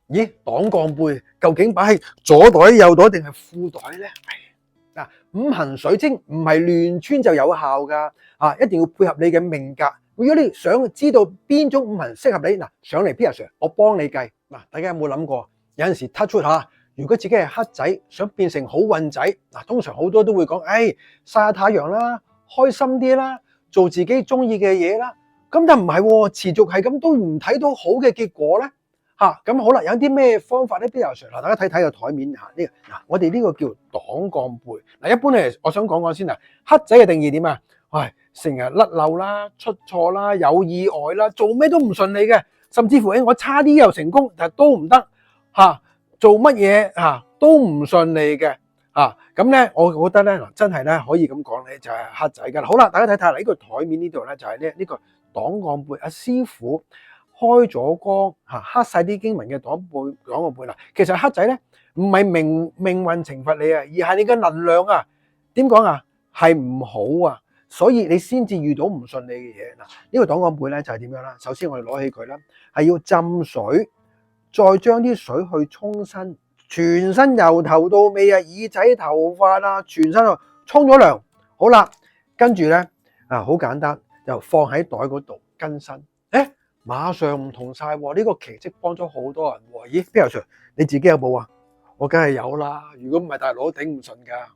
咦，擋槓背究竟擺喺左袋、右袋定係褲袋咧？嗱，五行水晶唔係亂穿就有效㗎，一定要配合你嘅命格。如果你想知道邊種五行適合你，嗱，上嚟 Peter Sir，我幫你計。嗱，大家有冇諗過？有陣時 touch wood 嚇，如果自己係黑仔，想變成好運仔，嗱，通常好多都會講，曬下太陽啦，開心啲啦，做自己中意嘅嘢啦。咁但唔係喎，持續係咁都唔睇到好嘅結果咧。咁好啦，有啲咩方法咧？Peter Sir，嗱，大家睇睇個台面嚇，呢個我哋呢個叫擋槓背。嗱，一般嚟，我想講講先啊，黑仔嘅定義點啊？成日甩漏啦、出錯啦、有意外啦，做咩都唔順利嘅，甚至乎我差啲又成功，但係都唔得做乜嘢都唔順利嘅咁咧，我覺得咧真係咧可以咁講咧，就係黑仔㗎啦。好啦，大家睇睇呢個台面呢度咧，就係呢個擋槓背，阿師傅開咗光黑晒啲經文嘅擋槓背啦。其實黑仔咧唔係命運懲罰你啊，而係你嘅能量點講係唔好所以你先至遇到唔順利嘅嘢。嗱，呢個擋槓背咧就係點樣啦？首先我哋攞起佢啦，係要浸水，再將啲水去沖身，全身由頭到尾耳仔、頭髮全身沖咗涼。好啦，跟住咧好簡單，就放喺袋嗰度更新。馬上唔同晒喎！呢個奇蹟幫咗好多人喎。咦，Peter Sir，你自己有冇啊？我梗係有啦，如果唔係大佬頂唔順㗎。